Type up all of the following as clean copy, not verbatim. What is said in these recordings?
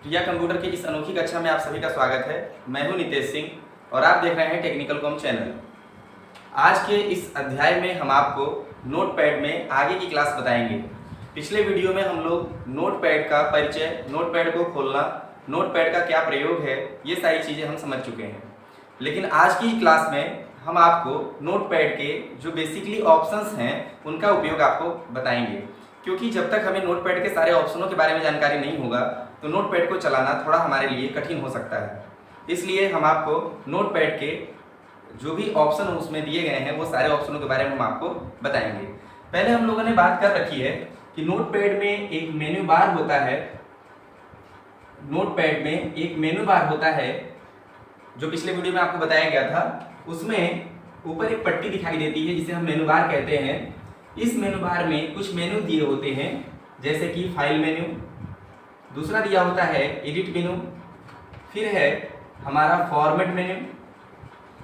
प्रिया computer की इस अनोखी कक्षा में आप सभी का स्वागत है। मैं हूं नितेश सिंह और आप देख रहे हैं टेक्निकल कॉम चैनल। आज के इस अध्याय में हम आपको नोटपैड में आगे की क्लास बताएंगे। पिछले वीडियो में हम लोग नोटपैड का परिचय, नोटपैड को खोलना, नोटपैड का क्या प्रयोग है, ये सारी चीज़ें हम समझ चुके हैं। लेकिन आज की क्लास में हम आपको नोटपैड के जो बेसिकली ऑप्शंस हैं उनका उपयोग आपको बताएंगे, क्योंकि जब तक हमें नोटपैड के सारे ऑप्शनों के बारे में जानकारी नहीं होगा तो नोटपैड को चलाना थोड़ा हमारे लिए कठिन हो सकता है। इसलिए हम आपको नोटपैड के जो भी ऑप्शन उसमें दिए गए हैं वो सारे ऑप्शनों के बारे में हम आपको बताएंगे। पहले हम लोगों ने बात कर रखी है कि नोटपैड में एक मेन्यू बार होता है। नोटपैड में एक मेन्यू बार होता है जो पिछले वीडियो में आपको बताया गया था। उसमें ऊपर एक पट्टी दिखाई देती है जिसे हम मेनू बार कहते हैं। इस मेनू बार में कुछ मेनू दिए होते हैं, जैसे कि फाइल मेनू, दूसरा दिया होता है एडिट मेनू, फिर है हमारा फॉर्मेट मेनू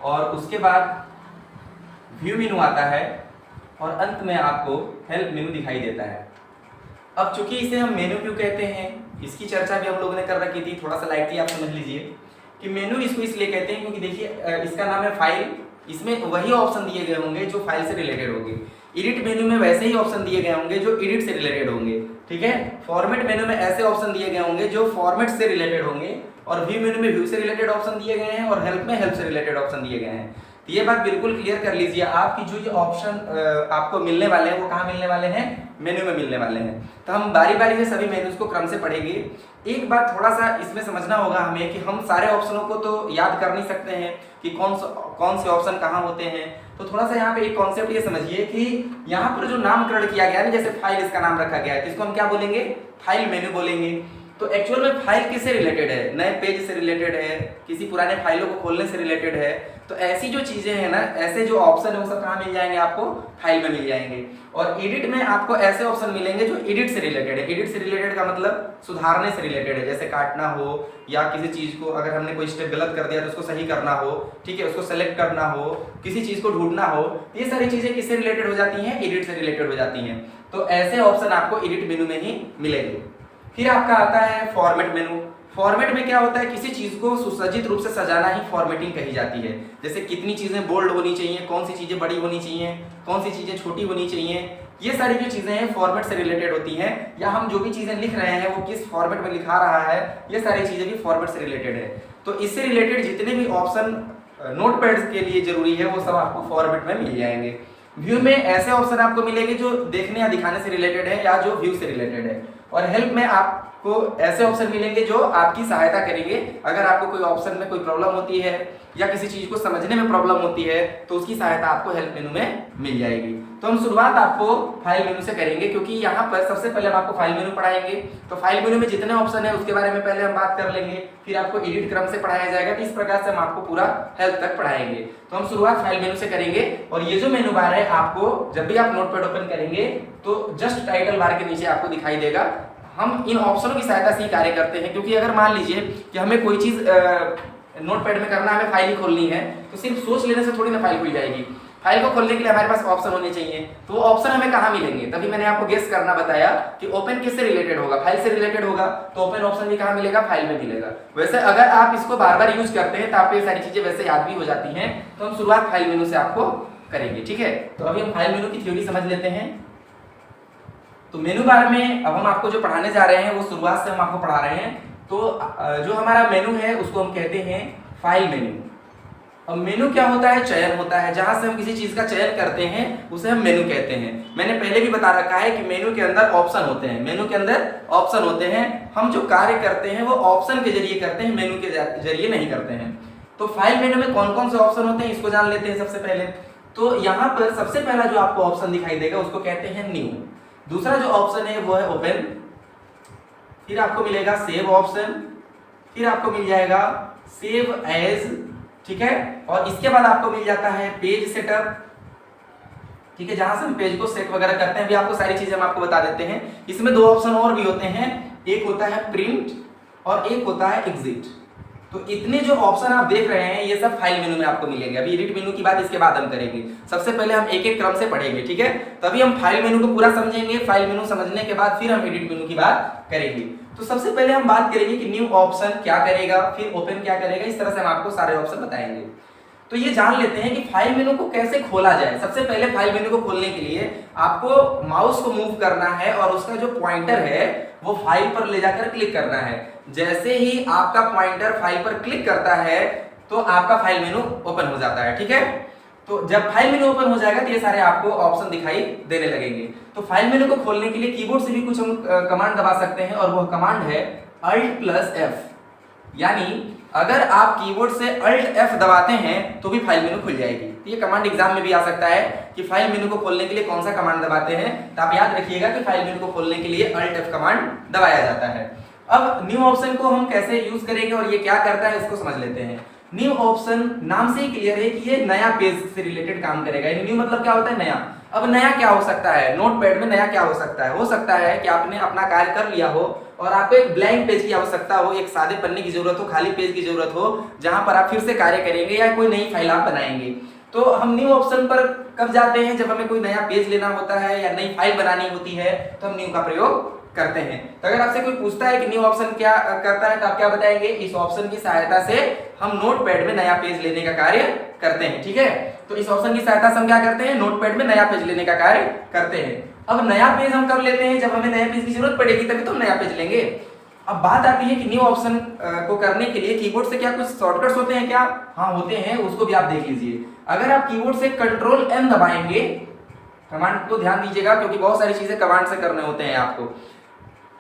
और उसके बाद व्यू मेनू आता है और अंत में आपको हेल्प मेनू दिखाई देता है। अब चूंकि इसे हम मेनू क्यों कहते हैं, इसकी चर्चा भी हम लोगों ने कर रखी थी। थोड़ा सा लाइटली आप समझ लीजिए कि मेनू इसको इसलिए कहते हैं क्योंकि देखिए इसका नाम है फाइल, इसमें वही ऑप्शन दिए गए होंगे जो फाइल से रिलेटेड होंगे। एडिट मेनू में वैसे ही ऑप्शन दिए गए होंगे जो एडिट से रिलेटेड होंगे, ठीक है। फॉर्मेट मेनू में ऐसे ऑप्शन दिए गए होंगे जो फॉर्मेट से रिलेटेड होंगे और व्यू मेनू में व्यू से रिलेटेड ऑप्शन दिए गए हैं और हेल्प में हेल्प से रिलेटेड ऑप्शन दिए गए हैं। तो ये बात बिल्कुल क्लियर कर लीजिए, आपकी जो ये ऑप्शन आपको मिलने वाले हैं वो कहाँ मिलने वाले हैं, मेनू में मिलने वाले हैं। तो हम बारी बारी से सभी मेनूज को क्रम से पढ़ेंगे। एक बात थोड़ा सा इसमें समझना होगा हमें कि हम सारे ऑप्शनों को तो याद कर नहीं सकते हैं कि कौन से ऑप्शन कहाँ होते हैं। तो थोड़ा सा यहाँ पे एक कॉन्सेप्ट ये समझिए कि यहाँ पर जो नामकरण किया गया है, जैसे फाइल इसका नाम रखा गया है, तो इसको हम क्या बोलेंगे, फाइल मेनू बोलेंगे। तो एक्चुअल में फाइल किससे रिलेटेड है, नए पेज से रिलेटेड है, किसी पुराने फाइलों को खोलने से रिलेटेड है। तो ऐसी जो चीजें हैं ना, ऐसे जो ऑप्शन है वो सब कहाँ मिल जाएंगे, आपको फाइल में मिल जाएंगे। और एडिट में आपको ऐसे ऑप्शन मिलेंगे जो एडिट से रिलेटेड है। एडिट से रिलेटेड का मतलब सुधारने से रिलेटेड है, जैसे काटना हो या किसी चीज को अगर हमने कोई स्टेप गलत कर दिया तो उसको सही करना हो, ठीक है, उसको सेलेक्ट करना हो, किसी चीज को ढूंढना हो, ये सारी चीजें किससे रिलेटेड हो जाती हैं, एडिट से रिलेटेड हो जाती हैं। तो ऐसे ऑप्शन आपको एडिट मेनू में ही मिलेंगे। फिर आपका आता है फॉर्मेट मेनू। फॉर्मेट में क्या होता है, किसी चीज को सुसज्जित रूप से सजाना ही फॉर्मेटिंग कही जाती है। जैसे कितनी चीजें बोल्ड होनी चाहिए, कौन सी चीजें बड़ी होनी चाहिए, कौन सी चीजें छोटी होनी चाहिए, ये सारी जो चीजें हैं फॉर्मेट से रिलेटेड होती हैं। या हम जो भी चीजें लिख रहे हैं वो किस फॉर्मेट में लिखा रहा है, ये सारी चीजें भी फॉर्मेट से रिलेटेड है। तो इससे रिलेटेड जितने भी ऑप्शन नोटपैड के लिए जरूरी है वो सब आपको फॉर्मेट में मिल जाएंगे। व्यू में ऐसे ऑप्शन आपको मिलेंगे जो देखने या दिखाने से रिलेटेड है या जो व्यू से रिलेटेड है। और हेल्प में आपको ऐसे ऑप्शन मिलेंगे जो आपकी सहायता करेंगे। अगर आपको कोई ऑप्शन में कोई प्रॉब्लम होती है या किसी चीज को समझने में प्रॉब्लम होती है तो उसकी सहायता आपको हेल्प मेनू में मिल जाएगी। तो हम शुरुआत आपको फाइल मेनू से करेंगे, क्योंकि यहाँ पर सबसे पहले हम आपको फाइल मेनू पढ़ाएंगे। तो फाइल मेनू में जितने ऑप्शन है उसके बारे में पहले हम बात कर लेंगे, फिर आपको एडिट क्रम से पढ़ाया जाएगा। तो इस प्रकार से हम आपको पूरा हेल्प तक पढ़ाएंगे। तो हम शुरुआत फाइल मेनू से करेंगे। और ये जो मेनू बार है, आपको जब भी आप नोटपैड ओपन करेंगे तो जस्ट टाइटल बार के नीचे आपको दिखाई देगा। हम इन ऑप्शनों की सहायता से ही कार्य करते हैं, क्योंकि अगर मान लीजिए कि हमें कोई चीज नोटपैड में करना, हमें फाइल ही खोलनी है, तो सिर्फ सोच लेने से थोड़ी ना फाइल खुल जाएगी। फाइल को खोलने के लिए हमारे पास ऑप्शन होने चाहिए। तो वो ऑप्शन हमें कहाँ मिलेंगे, तभी मैंने आपको गेस करना बताया कि ओपन किससे रिलेटेड होगा, फाइल से रिलेटेड होगा। तो ओपन ऑप्शन भी कहाँ मिलेगा, फाइल में मिलेगा। वैसे अगर आप इसको बार बार यूज करते हैं तो आपको ये सारी चीजें वैसे याद भी हो जाती हैं। तो हम शुरुआत फाइल मेनू से आपको करेंगे, ठीक है। तो अभी हम फाइल मेनू की थ्योरी समझ लेते हैं। तो मेनू बार में अब हम आपको जो पढ़ाने जा रहे हैं वो शुरुआत से हम आपको पढ़ा रहे हैं। तो जो हमारा मेनू है उसको हम कहते हैं फाइल मेनू। अब मेनू क्या होता है, चयन होता है। जहां से हम किसी चीज का चयन करते हैं उसे हम मेनू कहते हैं। मैंने पहले भी बता रखा है कि मेनू के अंदर ऑप्शन होते हैं, मेनू के अंदर ऑप्शन होते हैं। हम जो कार्य करते हैं वो ऑप्शन के जरिए करते हैं, मेनू के जरिए नहीं करते हैं। तो फाइल मेनू में कौन कौन से ऑप्शन होते हैं इसको जान लेते हैं सबसे पहले। तो यहाँ पर सबसे पहला जो आपको ऑप्शन दिखाई देगा उसको कहते हैं न्यू। दूसरा जो ऑप्शन है वो है ओपन। फिर आपको मिलेगा सेव ऑप्शन, फिर आपको मिल जाएगा सेव एज, ठीक है। और इसके बाद आपको मिल जाता है पेज सेटअप, ठीक है, जहां से हम पेज को सेट वगैरह करते हैं। भी आपको सारी चीजें हम आपको बता देते हैं। इसमें दो ऑप्शन और भी होते हैं, एक होता है प्रिंट और एक होता है एग्जिट। तो इतने जो ऑप्शन आप देख रहे हैं ये सब फाइल मेनू में आपको मिलेंगे। अभी एडिट मेनू की बात इसके बाद हम करेंगे। सबसे पहले हम एक एक क्रम से पढ़ेंगे, ठीक है। तभी हम फाइल मेनू को पूरा समझेंगे। फाइल मेनू समझने के बाद फिर हम एडिट मेनू की बात करेंगे। तो सबसे पहले हम बात करेंगे कि न्यू ऑप्शन क्या करेगा, फिर ओपन क्या करेगा। इस तरह से हम आपको सारे ऑप्शन बताएंगे। तो ये जान लेते हैं कि फाइल मेनू को कैसे खोला जाए। सबसे पहले फाइल मेनू को खोलने के लिए आपको माउस को मूव करना है और उसका जो पॉइंटर है वो फाइल पर ले जाकर क्लिक करना है। जैसे ही आपका पॉइंटर फाइल पर क्लिक करता है तो आपका फाइल मेनू ओपन हो जाता है, ठीक है। तो जब फाइल मेनू ओपन हो जाएगा तो ये सारे आपको ऑप्शन दिखाई देने लगेंगे। तो फाइल मेनू को खोलने के लिए कीबोर्ड से भी कुछ हम कमांड दबा सकते हैं और वह कमांड है Alt+F। यानी अगर आप कीबोर्ड से Alt+F दबाते हैं तो भी फाइल मेनू खुल जाएगी। ये कमांड एग्जाम में भी आ सकता है कि फाइल मेनू को खोलने के लिए कौन सा कमांड दबाते हैं। तो आप याद रखिएगा कि फाइल मेनू को खोलने के लिए Alt+F कमांड दबाया जाता है। अब न्यू ऑप्शन को हम कैसे यूज करेंगे और ये क्या करता है इसको समझ लेते हैं। न्यू ऑप्शन नाम से ही क्लियर है कि ये नया पेज से रिलेटेड काम करेगा। न्यू मतलब क्या होता है, नया। अब नया क्या हो सकता है, नोटपैड में नया क्या हो सकता है। हो सकता है कि आपने अपना कार्य कर लिया हो और आपको एक ब्लैंक पेज की आवश्यकता हो, एक सादे पन्ने की जरूरत हो, खाली पेज की जरूरत हो, जहां पर आप फिर से कार्य करेंगे या कोई नई फाइल आप बनाएंगे। तो हम न्यू ऑप्शन पर कब जाते हैं, जब हमें कोई नया पेज लेना होता है या नई फाइल बनानी होती है तो हम न्यू का प्रयोग करते हैं। तो अगर आपसे कोई पूछता है कि न्यू ऑप्शन क्या करता है तो आप क्या बताएंगे, इस ऑप्शन की सहायता से हम नोटपैड में नया पेज लेने का कार्य करते हैं, ठीक है। तो इस ऑप्शन की सहायता से हम क्या करते हैं, नोटपैड में नया पेज लेने का कार्य करते हैं। अब नया पेज हम कब लेते हैं, जब हमें नया पेज की जरूरत पड़ेगी तभी तो हम नया पेज लेंगे। अब बात आती है कि न्यू ऑप्शन को करने के लिए कीबोर्ड से क्या कुछ शॉर्टकट्स होते हैं क्या? हाँ होते हैं, उसको भी आप देख लीजिए। अगर आप कीबोर्ड से Ctrl+N दबाएंगे, कमांड को ध्यान दीजिएगा क्योंकि बहुत सारी चीजें कमांड से करने होते हैं आपको,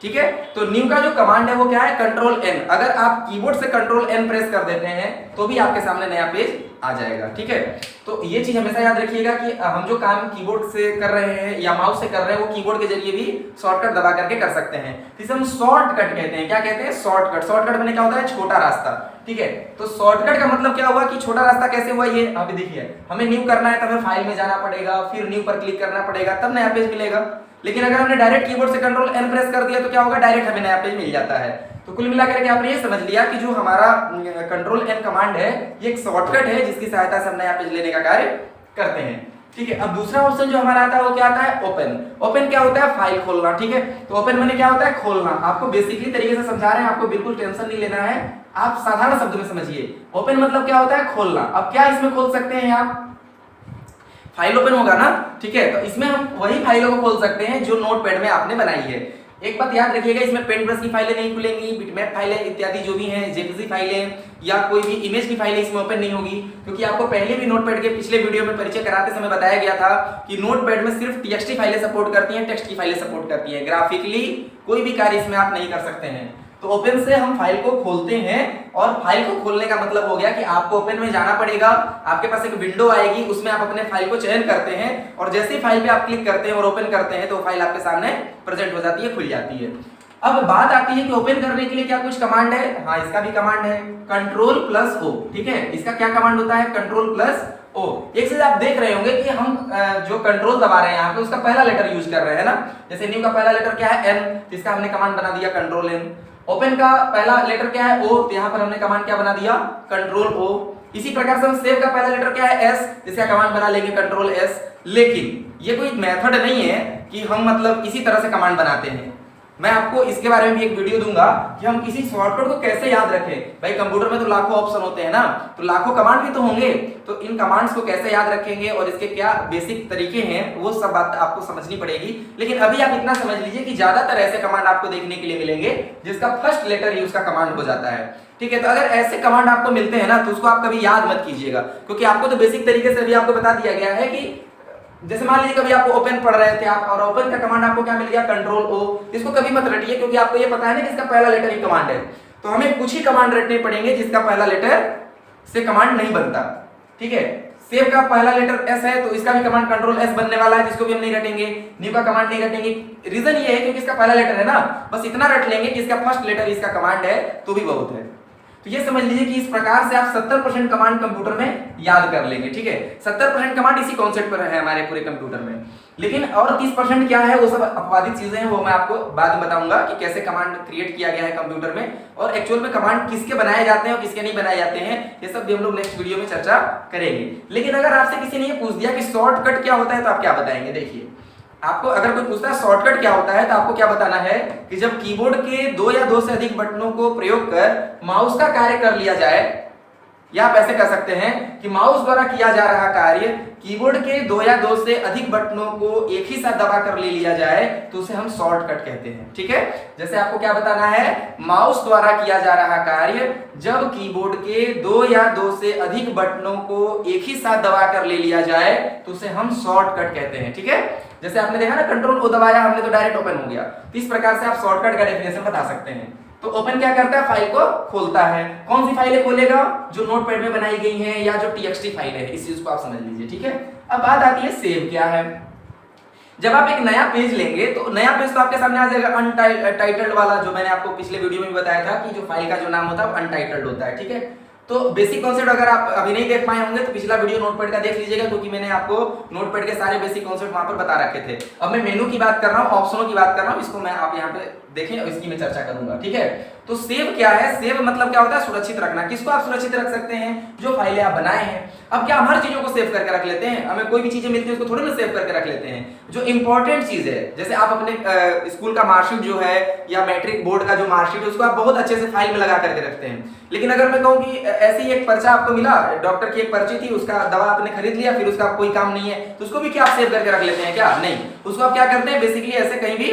ठीक है। तो न्यू का जो कमांड है वो क्या है, Ctrl+N। अगर आप कीबोर्ड से Ctrl+N प्रेस कर देते हैं तो भी आपके सामने नया पेज आ जाएगा, ठीक है। तो ये चीज हमेशा याद रखिएगा कि हम जो काम कीबोर्ड से कर रहे हैं या माउस से कर रहे हैं वो कीबोर्ड के जरिए भी शॉर्टकट दबा करके कर सकते हैं। इसे हम शॉर्टकट कहते हैं। क्या कहते हैं, शॉर्टकट। शॉर्टकट मैंने क्या होता है, छोटा रास्ता, ठीक है। तो शॉर्टकट का मतलब क्या हुआ कि छोटा रास्ता कैसे हुआ, ये अभी देखिए हमें न्यू करना है तो हमें फाइल में जाना पड़ेगा, फिर न्यू पर क्लिक करना पड़ेगा, तब नया पेज मिलेगा। लेकिन अगर हमने डायरेक्ट कीबोर्ड से Ctrl+N प्रेस कर दिया तो क्या होगा, डायरेक्ट हमें नया पेज मिल जाता है। तो कुल मिलाकर के आपने ये समझ लिया कि जो हमारा Ctrl+N कमांड है ये एक शॉर्टकट है जिसकी सहायता से हम नया पेज लेने का कार्य करते हैं, ठीक है। अब दूसरा ऑप्शन जो हमारा आता है वो क्या आता है, ओपन। ओपन क्या होता है, फाइल खोलना, ठीक है। तो ओपन मैंने क्या होता है, खोलना। आपको बेसिकली तरीके से समझा रहे हैं, आपको बिल्कुल टेंशन नहीं लेना है, आप साधारण शब्दों में समझिए। ओपन मतलब क्या होता है, खोलना। अब क्या इसमें खोल सकते हैं आप, फाइल ओपन होगा ना, ठीक है। तो इसमें हम वही फाइलों को खोल सकते हैं जो नोटपैड में आपने बनाई है। एक बात याद रखिएगा, इसमें पेंट ब्रश की फाइलें नहीं खुलेंगी, बिटमैप फाइलें इत्यादि जो भी हैं, जेपीजी फाइलें या कोई भी इमेज की फाइलें इसमें ओपन नहीं होगी, क्योंकि आपको पहले भी नोटपैड के पिछले वीडियो में परिचय कराते समय बताया गया था कि नोटपैड में सिर्फ टीएक्सटी फाइलें सपोर्ट करती हैं, टेक्स्ट की फाइलें सपोर्ट करती हैं। ग्राफिकली कोई भी कार्य इसमें आप नहीं कर सकते हैं। तो ओपन से हम फाइल को खोलते हैं और फाइल को खोलने का मतलब हो गया कि आपको ओपन में जाना पड़ेगा। आपके पास एक विंडो आएगी, उसमें आप अपने फाइल को चयन करते हैं और जैसे ही फाइल पे आप क्लिक करते हैं और ओपन करते हैं तो फाइल आपके सामने प्रेजेंट हो जाती है, खुल जाती है। अब बात आती है कि ओपन करने के लिए क्या कुछ कमांड है। हाँ, इसका भी कमांड है Ctrl+O, ठीक है। इसका क्या कमांड होता है, Ctrl+O। एक चीज आप देख रहे होंगे कि हम जो कंट्रोल दबा रहे हैं यहाँ पे उसका पहला लेटर यूज कर रहे हैं ना। जैसे न्यू का पहला लेटर क्या है, N, इसका हमने कमांड बना दिया Ctrl+N। ओपन का पहला लेटर क्या है, O, तो यहाँ पर हमने कमांड क्या बना दिया, Ctrl+O। इसी प्रकार से हम सेव का पहला लेटर क्या है, S, इसका कमांड बना लेंगे Ctrl+S। लेकिन ये कोई मेथड नहीं है कि हम मतलब इसी तरह से कमांड बनाते हैं। मैं आपको इसके बारे में भी एक वीडियो दूंगा कि हम किसी शॉर्टकट को कैसे याद रखें। भाई कंप्यूटर में तो लाखों ऑप्शन होते हैं ना, तो लाखों कमांड भी तो होंगे, तो इन कमांड्स को कैसे याद रखेंगे और इसके क्या बेसिक तरीके हैं वो सब बात आपको समझनी पड़ेगी। लेकिन अभी आप इतना समझ लीजिए कि ज्यादातर ऐसे कमांड आपको देखने के लिए मिलेंगे जिसका फर्स्ट लेटर ही उसका कमांड हो जाता है, ठीक है। तो अगर ऐसे कमांड आपको मिलते हैं ना तो उसको आप कभी याद मत कीजिएगा, क्योंकि आपको तो बेसिक तरीके से अभी आपको बता दिया गया है कि जैसे मान लीजिए कभी आपको ओपन पढ़ रहे थे आप और ओपन का कमांड आपको क्या मिल गया, Ctrl+O। इसको कभी मत रटिए क्योंकि आपको ये पता है ना कि इसका पहला लेटर ही कमांड है। तो हमें कुछ ही कमांड रटने पड़ेंगे जिसका पहला लेटर से कमांड नहीं बनता, ठीक है। सेव का पहला लेटर S है तो इसका भी कमांड Ctrl+S बनने वाला है, जिसको भी हम नहीं रटेंगे। न्यू का कमांड नहीं रटेंगे, रीजन ये है क्योंकि इसका पहला लेटर है ना, बस इतना रट लेंगे कि इसका फर्स्ट लेटर इसका कमांड है तो भी बहुत है। तो ये समझ लीजिए कि इस प्रकार से आप 70% कमांड कंप्यूटर में याद कर लेंगे, ठीक है। 70% कमांड इसी कॉन्सेप्ट पर है हमारे पूरे कंप्यूटर में। लेकिन और 30% क्या है, वो सब अपवादित चीजें हैं, वो मैं आपको बाद में बताऊंगा कि कैसे कमांड क्रिएट किया गया है कंप्यूटर में, और एक्चुअल में कमांड किसके बनाए जाते हैं और किसके नहीं बनाए जाते हैं, ये सब भी हम लोग नेक्स्ट वीडियो में चर्चा करेंगे। लेकिन अगर आपसे किसी ने ये पूछ दिया कि शॉर्टकट क्या होता है, तो आप क्या बताएंगे? देखिए, आपको अगर कोई पूछता है शॉर्टकट क्या होता है, तो आपको क्या बताना है कि जब कीबोर्ड के 2 या 2 से अधिक बटनों को प्रयोग कर माउस का कार्य कर लिया जाए, या आप ऐसे कह सकते हैं कि माउस द्वारा किया जा रहा कार्य कीबोर्ड के 2 या 2 से अधिक बटनों को एक ही साथ दबा कर ले लिया जाए, तो उसे हम शॉर्टकट कहते हैं, ठीक है। जैसे आपको क्या बताना है, माउस द्वारा किया जा रहा कार्य जब कीबोर्ड के 2 या 2 से अधिक बटनों को एक ही साथ दबा कर ले लिया जाए, तो उसे हम शॉर्टकट कहते हैं, ठीक है। जैसे आपने देखा ना, कंट्रोल ओ दबाया हमने तो डायरेक्ट ओपन हो गया, तो इस प्रकार से आप शॉर्टकट का डेफिनेशन बता सकते हैं। तो ओपन क्या करता है, फाइल को खोलता है। कौन सी फाइलें खोलेगा? जो नोटपैड में बनाई गई हैं या जो टीएक्सटी फाइल है, इस चीज को आप समझ लीजिए, ठीक है। अब बात आती है सेव क्या है। जब आप एक नया पेज लेंगे तो नया पेज तो आपके सामने आ जाएगा अनटाइटल्ड वाला, जो मैंने आपको पिछले वीडियो में भी बताया था कि जो फाइल का जो नाम होता है वो अनटाइटल्ड होता है, ठीक है। तो बेसिक कॉन्सेप्ट अगर आप अभी नहीं देख पाए होंगे तो पिछला वीडियो नोटपैड का देख लीजिएगा, क्योंकि मैंने आपको नोटपैड के सारे बेसिक कॉन्सेप्ट वहां पर बता रखे थे। अब मैं मेनू की बात कर रहा हूं, ऑप्शनों की बात कर रहा हूं, इसको मैं आप यहाँ पे देखें और इसकी मैं चर्चा करूंगा, ठीक है। तो सेव क्या है? सेव मतलब क्या होता है? सुरक्षित रखना। किसको आप सुरक्षित रख सकते हैं? जो फाइलें आप बनाए हैं। अब क्या हम हर चीजों को सेव करके रख लेते हैं? हमें कोई भी चीजें मिलती है उसको थोड़ी ना सेव करके रख लेते हैं। जो इंपॉर्टेंट चीज है, जैसे आप अपने स्कूल का मार्कशीट जो है या मैट्रिक बोर्ड का जो मार्कशीट है, उसको आप बहुत अच्छे से फाइल में लगा करके रखते हैं। लेकिन अगर मैं कहूँ कि ऐसी एक पर्चा आपको मिला, डॉक्टर की एक पर्ची थी, उसका दवा आपने खरीद लिया, फिर उसका कोई काम नहीं है, तो उसको भी क्या आप सेव करके रख लेते हैं क्या? नहीं, उसको आप क्या करते हैं, बेसिकली ऐसे कहीं भी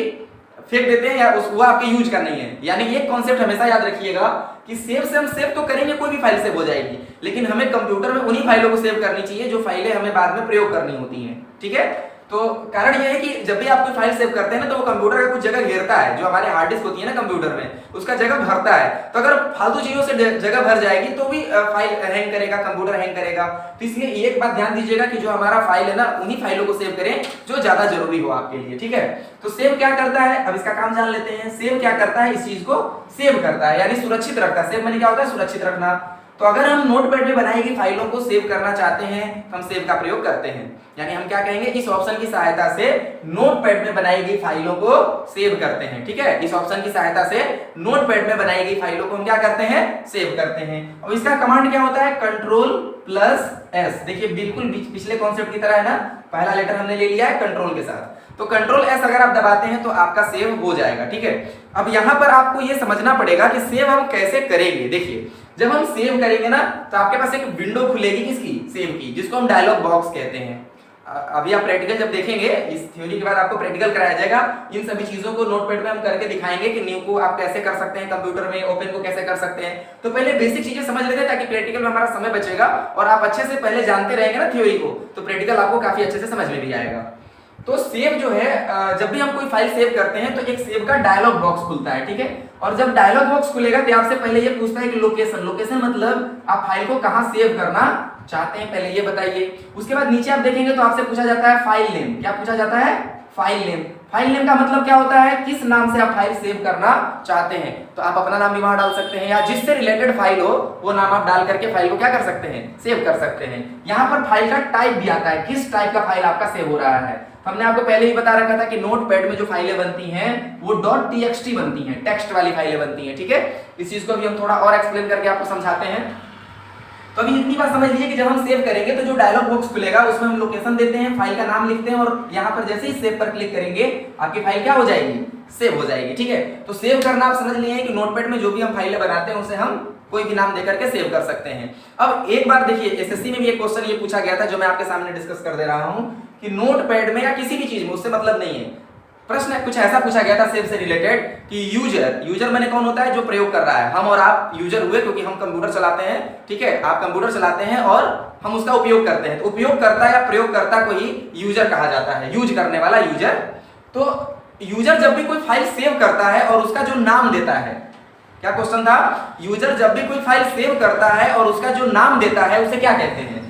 फेंक देते हैं, या वो आपके यूज का नहीं है। यानी ये कॉन्सेप्ट हमेशा याद रखिएगा कि सेव से हम सेव तो करेंगे, कोई भी फाइल सेव हो जाएगी, लेकिन हमें कंप्यूटर में उन्हीं फाइलों को सेव करनी चाहिए जो फाइलें हमें बाद में प्रयोग करनी होती हैं, ठीक है। तो कारण यह है कि जब भी आप कोई फाइल सेव करते हैं ना, तो वो कंप्यूटर का कुछ जगह घेरता है, जो हमारे हार्ड डिस्क होती है ना कंप्यूटर में, उसका जगह भरता है। तो अगर फालतू चीजों से जगह भर जाएगी तो भी फाइल हैंग करेगा, कंप्यूटर हैंग करेगा। तो इसलिए एक बात ध्यान दीजिएगा कि जो हमारा फाइल है ना, उन्हीं फाइलों को सेव करें जो ज्यादा जरूरी हो आपके लिए, ठीक है। तो सेव क्या करता है, अब इसका काम जान लेते हैं। सेव क्या करता है? इस चीज को सेव करता है, यानी सुरक्षित रखता है। सेव माने क्या होता है? सुरक्षित रखना। तो अगर हम नोटपैड में बनाई गई फाइलों को सेव करना चाहते हैं, तो हम सेव का प्रयोग करते हैं। यानी हम क्या कहेंगे, इस ऑप्शन की सहायता से नोटपैड में बनाई गई फाइलों को सेव करते हैं, ठीक है। इस ऑप्शन की सहायता से नोटपैड में बनाई गई फाइलों को हम क्या करते हैं, सेव करते हैं। और इसका कमांड क्या होता है, Ctrl+S। देखिए बिल्कुल पिछले कॉन्सेप्ट की तरह है ना, पहला लेटर हमने ले लिया है कंट्रोल के साथ, तो Ctrl+S अगर आप दबाते हैं तो आपका सेव हो जाएगा, ठीक है। अब यहाँ पर आपको ये समझना पड़ेगा कि सेव हम कैसे करेंगे। देखिए जब हम सेव करेंगे ना, तो आपके पास एक विंडो खुलेगी, किसकी, सेव की, जिसको हम डायलॉग बॉक्स कहते हैं। अभी आप प्रैक्टिकल जब देखेंगे, इस थ्योरी के बाद आपको प्रैक्टिकल कराया जाएगा। इन सभी चीजों को नोटपैड में हम करके दिखाएंगे कि न्यू को आप कैसे कर सकते हैं कंप्यूटर में, ओपन को कैसे कर सकते हैं। तो पहले बेसिक चीजें समझ लेते हैं, ताकि प्रैक्टिकल में हमारा समय बचेगा और आप अच्छे से पहले जानते रहेंगे ना थ्योरी को, तो प्रैक्टिकल आपको काफी अच्छे से समझ में भी आएगा। तो सेव जो है, जब भी हम कोई फाइल सेव करते हैं तो एक सेव का डायलॉग बॉक्स खुलता है, ठीक है। और जब डायलॉग बॉक्स खुलेगा तो आपसे पहले ये पूछता है कि लोकेशन। लोकेशन मतलब आप फाइल को कहां सेव करना चाहते हैं, पहले ये बताइए। उसके बाद नीचे आप देखेंगे तो आपसे पूछा जाता है फाइल नेम। क्या पूछा जाता है? File name. फाइल नेम का मतलब क्या होता है, किस नाम से आप फाइल सेव करना चाहते हैं। तो आप अपना नाम भी वहां डाल सकते हैं, या जिससे रिलेटेड फाइल हो वो नाम आप डाल करके फाइल को क्या कर सकते हैं, सेव कर सकते हैं। यहाँ पर फाइल का टाइप भी आता है, किस टाइप का फाइल आपका सेव हो रहा है। हमने आपको पहले ही बता रखा था कि नोटपैड में जो फाइलें बनती हैं वो .txt बनती हैं, टेक्स्ट वाली फाइलें बनती हैं, ठीक है। इस चीज को भी हम थोड़ा और एक्सप्लेन करके आपको समझाते हैं। तो अभी इतनी बात समझ लीजिए कि जब हम सेव करेंगे तो जो डायलॉग बॉक्स खुलेगा उसमें हम लोकेशन देते हैं, फाइल का नाम लिखते हैं, और यहाँ पर जैसे ही सेव पर क्लिक करेंगे आपकी फाइल क्या हो जाएगी, सेव हो जाएगी, ठीक है। तो सेव करना आप समझ लिए कि नोटपैड में जो भी हम फाइलें बनाते हैं उसे हम कोई भी नाम देकर के सेव कर सकते हैं। अब एक बार देखिए, एसएससी में भी एक क्वेश्चन ये पूछा गया था जो मैं आपके सामने डिस्कस कर दे रहा हूं कि नोटपैड में या किसी भी चीज में, उससे मतलब नहीं है, प्रश्न कुछ ऐसा पूछा गया था सेव से रिलेटेड कि यूजर माने कौन होता है, जो प्रयोग कर रहा है। हम और आप यूजर हुए क्योंकि हम कंप्यूटर चलाते हैं, ठीक है। आप कंप्यूटर चलाते हैं और हम उसका उपयोग करते हैं, तो उपयोगकर्ता या प्रयोगकर्ता को ही यूजर कहा जाता है, यूज करने वाला यूजर। तो यूजर जब भी कोई फाइल सेव करता है और उसका जो नाम देता है, क्या क्वेश्चन था, यूजर जब भी कोई फाइल सेव करता है और उसका जो नाम देता है उसे क्या कहते हैं।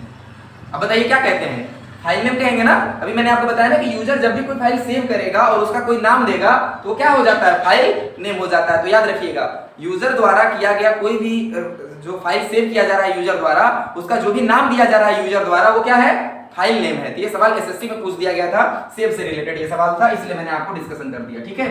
अब बताइए क्या कहते हैं, फाइल नेम कहेंगे ना। अभी मैंने आपको बताया ना कि यूजर जब भी कोई फाइल सेव करेगा और उसका कोई नाम देगा तो क्या हो जाता है, फाइल नेम हो जाता है। तो याद रखिएगा, यूजर द्वारा किया गया कोई भी जो फाइल सेव किया जा रहा है यूजर द्वारा, उसका जो भी नाम दिया जा रहा है यूजर द्वारा, वो क्या है, फाइल नेम है। तो ये सवाल एसएससी में पूछ दिया गया था, सेव से रिलेटेड ये सवाल था, इसलिए मैंने आपको डिस्कशन कर दिया। ठीक है,